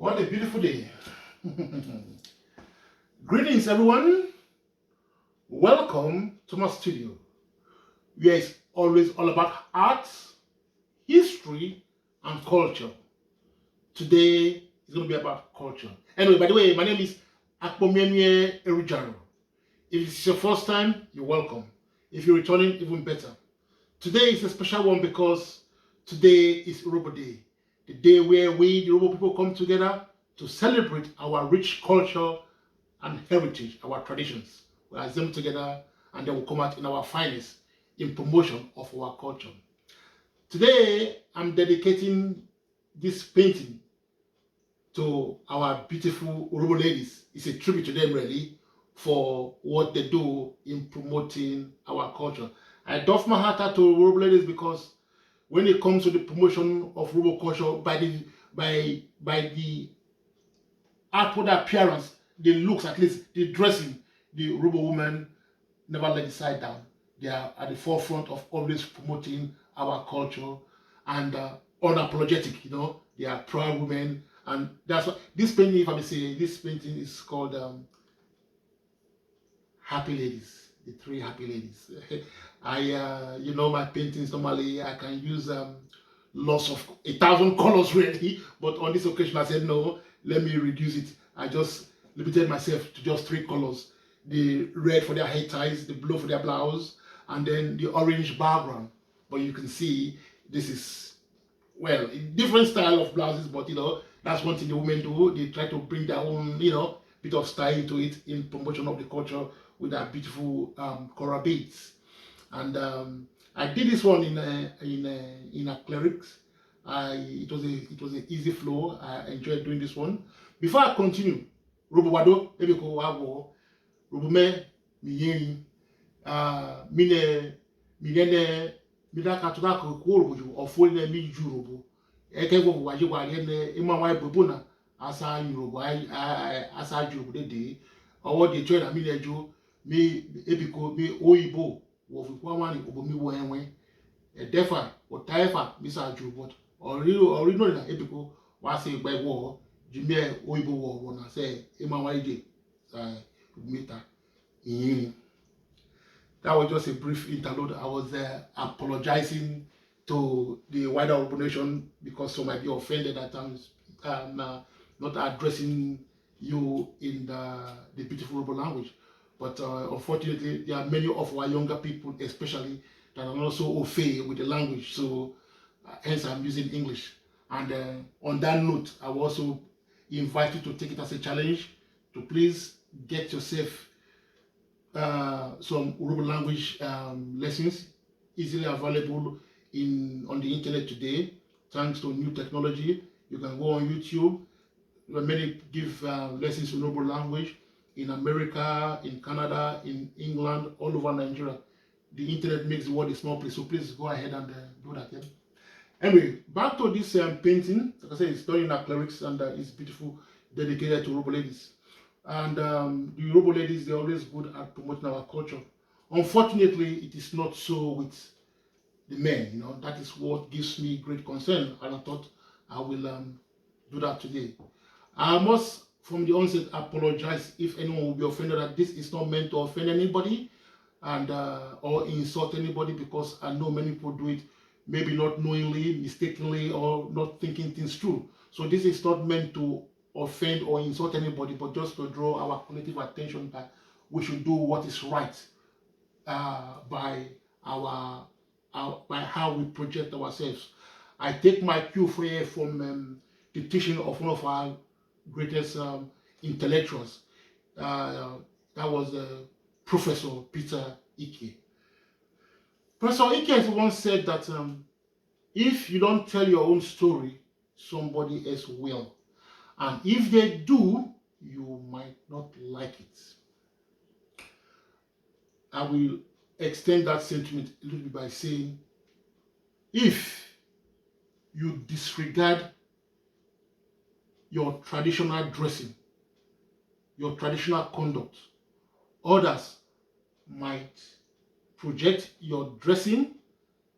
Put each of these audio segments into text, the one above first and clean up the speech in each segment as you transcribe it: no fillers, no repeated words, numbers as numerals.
What a beautiful day. Greetings, everyone. Welcome to my studio, where it's always all about art, history, and culture. Today is going to be about culture. Anyway, by the way, my name is ARTbyAKPOMIEMIE. If it's your first time, you're welcome. If you're returning, even better. Today is a special one because today is URHOBO Day, the day where we, the URHOBO people, come together to celebrate our rich culture and heritage, our traditions. We assemble together and then we come out in our finest in promotion of our culture. Today, I'm dedicating this painting to our beautiful URHOBO ladies. It's a tribute to them, really, for what they do in promoting our culture. I doff my hat out to URHOBO ladies because when it comes to the promotion of URHOBO culture, by the outward appearance, the looks, at least the dressing, the URHOBO women never let the side down. They are at the forefront of always promoting our culture and unapologetic. They are proud women, and that's what this painting, if I may say, this painting is called Happy Ladies. The three happy ladies. My paintings normally I can use lots of 1,000 colors really, but on this occasion I said no, let me reduce it. I just limited myself to just 3 colors: the red for their hair ties, the blue for their blouse, and then the orange background. But you can see this is, well, a different style of blouses, but that's one thing the women do. They try to bring their own bit of style into it in promotion of the culture with our beautiful coral beads. And I did this one in acrylics. It was an easy flow. I enjoyed doing this one. Before I continue, Robo maybe ko wawo, Robo me miyeni, mine midaka tuka ko Robo or full ne mi ju Robo. Eke go waji wa ne ima wa bobo na asa Robo asa ju Robo de owo de join na mi lejo mi ebiko mi oyibo wo fi kwa wani obo mi wo enwe defa o taifa mi sa ju but original na ebiko wa se gba wo jime oyibo wo na say ima wa ide meter yin. That was just a brief interlude. I was apologizing to the wider URHOBO nation because some might be offended that I'm not addressing you in the beautiful URHOBO language. But unfortunately, there are many of our younger people, especially, that are not so au fait with the language. So hence I'm using English. And on that note, I will also invite you to take it as a challenge to please get yourself some URHOBO language lessons easily available on the internet today. Thanks to new technology, you can go on YouTube. Many give lessons in URHOBO language in America, in Canada, in England, all over Nigeria. The internet makes the world a small place, so please go ahead and do that. Yeah? Anyway, back to this painting. Like I said, it's done in acrylics and it's beautiful, dedicated to URHOBO ladies. And the URHOBO ladies, they're always good at promoting our culture. Unfortunately, it is not so with the men. That is what gives me great concern, and I thought I will do that today. I must, from the onset, apologize if anyone will be offended that this is not meant to offend anybody and or insult anybody, because I know many people do it, maybe not knowingly, mistakenly, or not thinking things through. So this is not meant to offend or insult anybody, but just to draw our collective attention that we should do what is right by how we project ourselves. I take my cue from the teaching of one of our greatest intellectuals. That was Professor Peter Ike. Professor Ike once said that if you don't tell your own story, somebody else will. And if they do, you might not like it. I will extend that sentiment a little bit by saying, if you disregard your traditional dressing, your traditional conduct, others might project your dressing,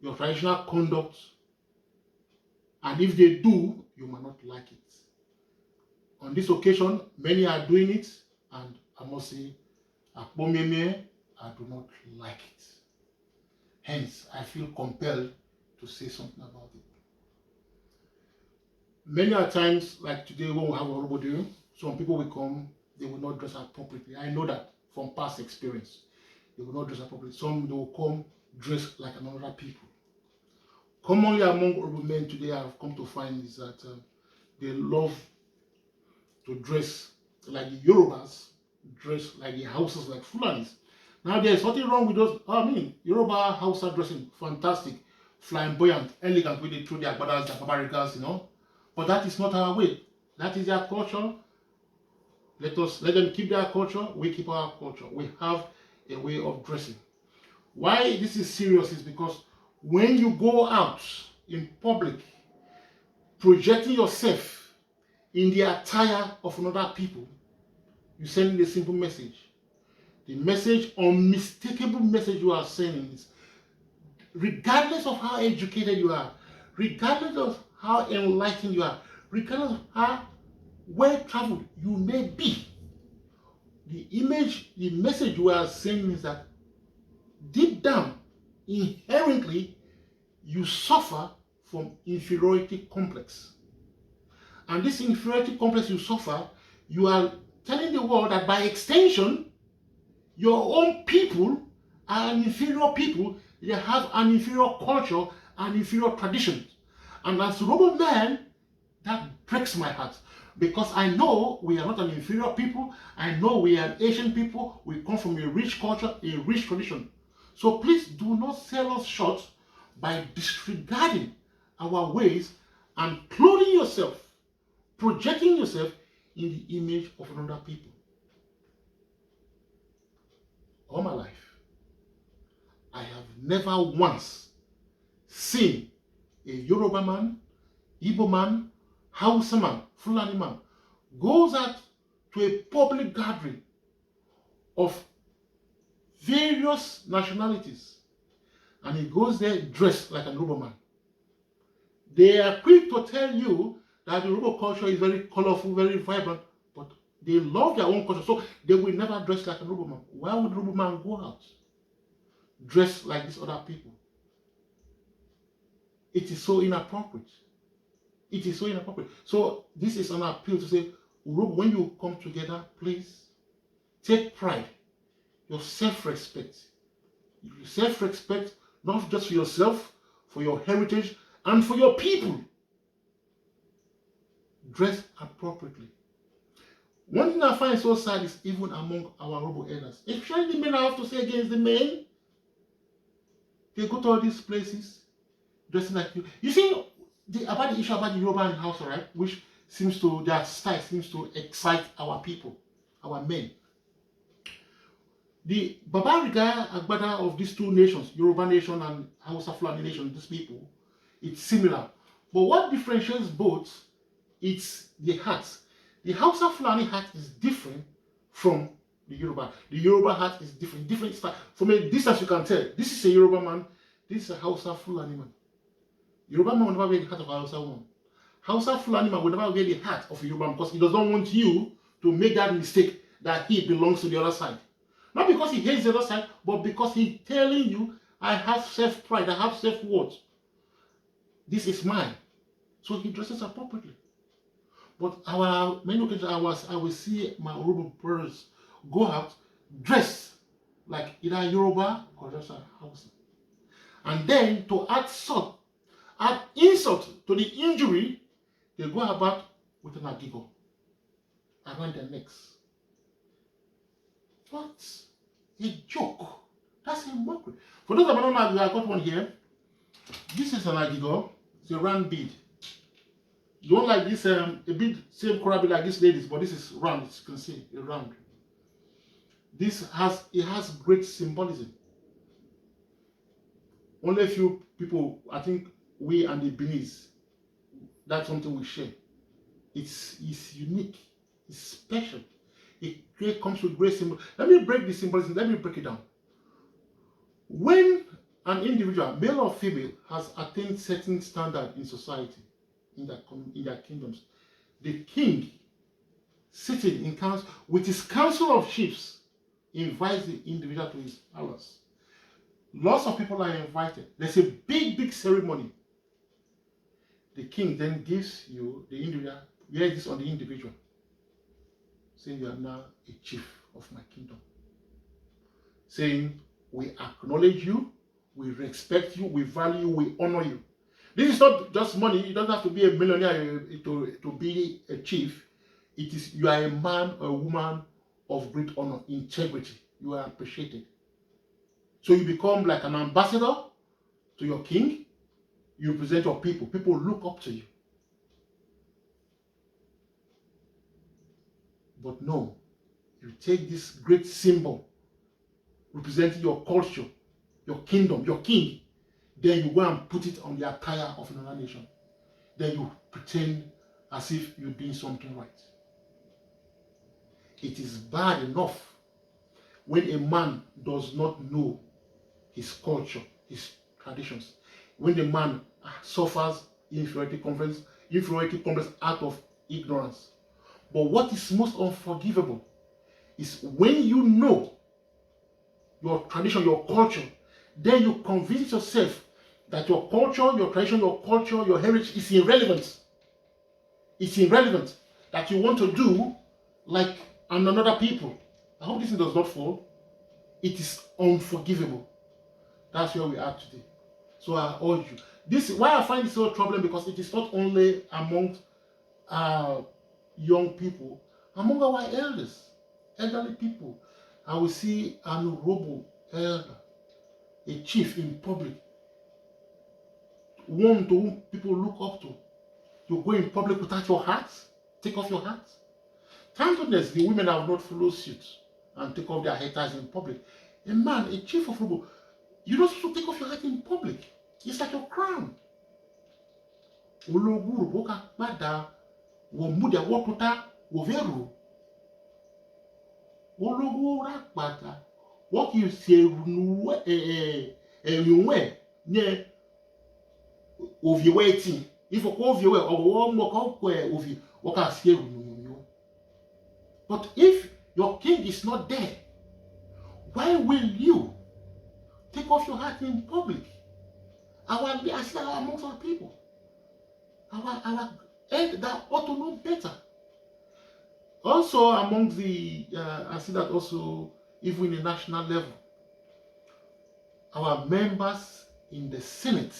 your traditional conduct, and if they do, you might not like it. On this occasion, many are doing it, and I must say, ARTbyAKPOMIEMIE, I do not like it. Hence, I feel compelled to say something about it. Many a times, like today when we have URHOBO Day, some people will come, they will not dress appropriately. I know that from past experience. They will not dress appropriately. Some they will come dressed like another people. Commonly among URHOBO men today, I have come to find is that they love to dress like the Yorubas, dress like the Hausas, like Fulanis. Now there is nothing wrong with those. Yoruba Hausa dressing, fantastic, flamboyant, elegant, with they throw their agbadas, their babarigas, But that is not our way. That is their culture. Let them keep their culture. We keep our culture. We have a way of dressing. Why this is serious is because when you go out in public, projecting yourself in the attire of another people, you send a simple message. The message, unmistakable message you are sending is, regardless of how educated you are, regardless of how enlightened you are, regardless of how well-traveled you may be, the message you are sending is that deep down, inherently, you suffer from inferiority complex. And this inferiority complex you suffer, you are telling the world that by extension, your own people are an inferior people. They have an inferior culture and inferior traditions. And as a URHOBO man, that breaks my heart. Because I know we are not an inferior people. I know we are Asian people. We come from a rich culture, a rich tradition. So please do not sell us short by disregarding our ways and clothing yourself, projecting yourself in the image of another people. All my life, I have never once seen a Yoruba man, Igbo man, Hausa man, Fulani man goes out to a public gathering of various nationalities and he goes there dressed like an URHOBO man. They are quick to tell you that the URHOBO culture is very colorful, very vibrant, but they love their own culture, so they will never dress like an URHOBO man. Why would URHOBO man go out dressed like these other people? It is so inappropriate. It is so inappropriate. So this is an appeal to say, URHOBO, when you come together, please take pride, your self-respect. Your self-respect, not just for yourself, for your heritage, and for your people. Dress appropriately. One thing I find so sad is even among our URHOBO elders, especially the men, I have to say against the men, they go to all these places dressing like you. You see, about the issue about the Yoruba and Hausa, right? Which seems to, their style seems to excite our people, our men. The babariga agbada of these two nations, Yoruba nation and Hausa Fulani nation, these people, it's similar. But what differentiates both, it's the hats. The Hausa Fulani hat is different from the Yoruba. The Yoruba hat is different style. From a distance you can tell, this is a Yoruba man, this is a Hausa Fulani man. Yoruba man will never wear the hat of a Hausa woman. Hausa Fulani man will never wear the hat of a Yoruba man because he does not want you to make that mistake that he belongs to the other side. Not because he hates the other side, but because he's telling you, I have self-pride, I have self-worth. This is mine. So he dresses appropriately. But many occasions I will see my URHOBO brothers go out dressed like either Yoruba or just a Hausa. And then to add insult to the injury, they go about with an agigo around their necks. What a joke. That's a mockery. For those that don't know, I got one here. This is an agigo. It's a round bead. You don't like this, a bead, same color bead like this ladies, but this is round, as you can see, a round. It has great symbolism. Only a few people, I think we and the Beninese, that's something we share. It's unique, it's special. It comes with great symbol. Let me break the symbolism, let me break it down. When an individual, male or female, has attained certain standard in society, in their kingdoms, the king sitting in council with his council of chiefs, invites the individual to his palace. Lots of people are invited. There's a big ceremony. The king then gives you the individual, wear this on the individual, saying you are now a chief of my kingdom. Saying we acknowledge you, we respect you, we value you, we honor you. This is not just money. You don't have to be a millionaire to be a chief. It is you are a man or a woman of great honor, integrity. You are appreciated. So you become like an ambassador to your king. You represent your people. People look up to you. But no, you take this great symbol representing your culture, your kingdom, your king, then you go and put it on the attire of another nation. Then you pretend as if you're doing something right. It is bad enough when a man does not know his culture, his traditions. When the man suffers inferiority complex out of ignorance. But what is most unforgivable is when you know your tradition, your culture, then you convince yourself that your culture, your tradition, your culture, your heritage is irrelevant. It's irrelevant. That you want to do like another people. I hope this does not fall. It is unforgivable. That's where we are today. So I urge you. This why I find this so troubling, because it is not only among young people, among our elders, elderly people. I will see an URHOBO elder, a chief in public, one to whom people look up to. You go in public without your hat, take off your hat. Thank goodness the women have not followed suit and take off their head in public. A man, a chief of URHOBO, you're not supposed to take off your hat in public. It's like your crown. What you say, of your waiting. If you call your or of you, what can scare you? But if your king is not there, why will you take off your hat in public? Amongst our people. Our that ought to know better. Also among the I see that also even in the national level, our members in the Senate,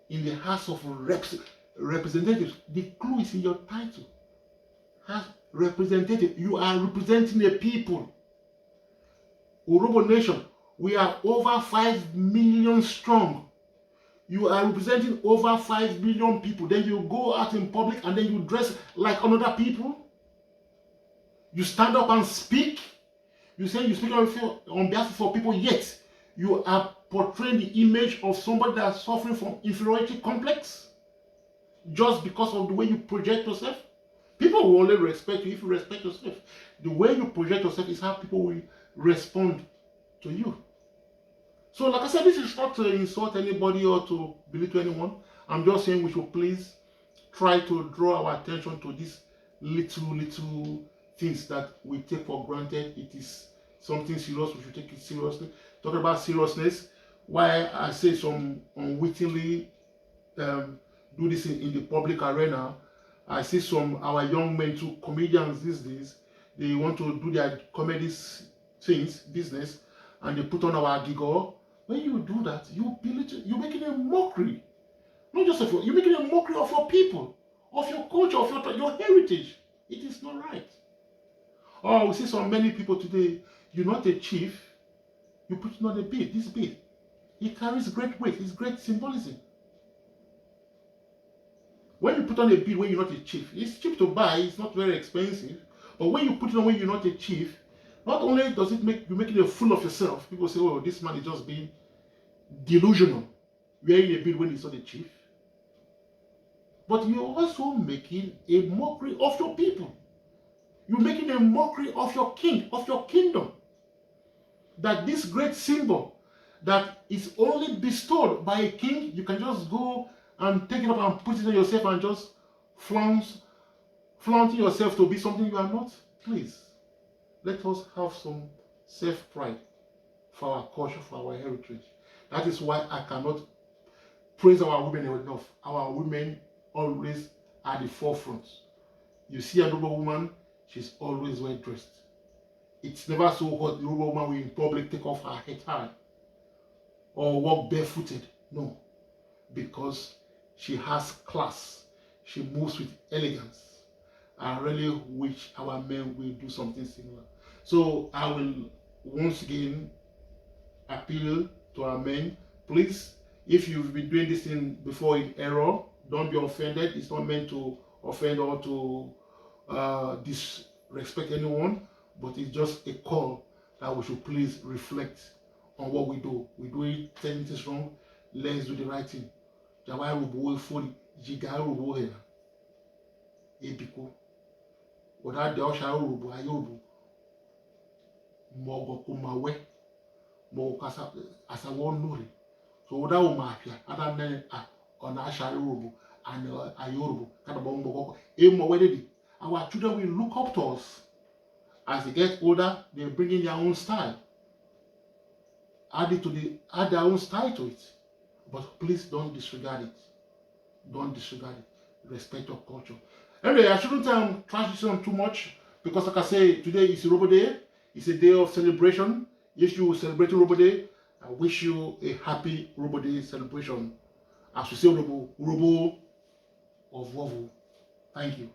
in the House of Representatives, the clue is in your title. House representative, you are representing the people. URHOBO nation, we are over 5 million strong. You are representing over 5 million people. Then you go out in public and then you dress like another people. You stand up and speak. You say you speak on behalf of people, yet you are portraying the image of somebody that is suffering from inferiority complex just because of the way you project yourself. People will only respect you if you respect yourself. The way you project yourself is how people will respond to you. So, like I said, this is not to insult anybody or to belittle anyone. I'm just saying we should please try to draw our attention to these little things that we take for granted. It is something serious. We should take it seriously. Talking about seriousness, why I say some unwittingly do this in the public arena. I see some our young men too, comedians these days. They want to do their comedy things, business, and they put on our giggle. When you do that, you're making a mockery. Not just of you're making a mockery of your people, of your culture, of your heritage. It is not right. Oh, we see so many people today, you're not a chief, you put on a bead, this bead. It carries great weight, it's great symbolism. When you put on a bead when you're not a chief, it's cheap to buy, it's not very expensive. But when you put it on when you're not a chief, not only does it make you making a fool of yourself, people say, oh, this man is just being delusional, wearing a bead when he's not a chief. But you're also making a mockery of your people. You're making a mockery of your king, of your kingdom. That this great symbol that is only bestowed by a king, you can just go and take it up and put it on yourself and just flounce flaunting yourself to be something you are not. Please, let us have some self-pride for our culture, for our heritage. That is why I cannot praise our women enough. Our women always at the forefront. You see a Yoruba woman, she's always well dressed. It's never so hot the Yoruba woman will in public take off her head or walk barefooted. No, because she has class. She moves with elegance. I really wish our men will do something similar. So I will once again appeal to our men. Please, if you've been doing this thing before in error, don't be offended. It's not meant to offend or to disrespect anyone, but it's just a call that we should please reflect on what we do. We do it 10 things wrong. Let's do the right thing. Jawai rubo fully. Jiga rubo hena. Ebiko. Without the osha rubo ayobo. Mogo kumawe. Mogo kasa asawon nuri. So without umafia. Other than on asha rubo and ayobo. Kadabon mogo. Emo wededi. Our children will look up to us. As they get older, they bring in their own style. Add their own style to it. But please don't disregard it. Don't disregard it. Respect your culture. Anyway, I shouldn't trash this on too much because, like I say, today is URHOBO Day. It's a day of celebration. If you celebrate URHOBO Day, I wish you a happy URHOBO Day celebration. As we say, URHOBO of Wovo. Thank you.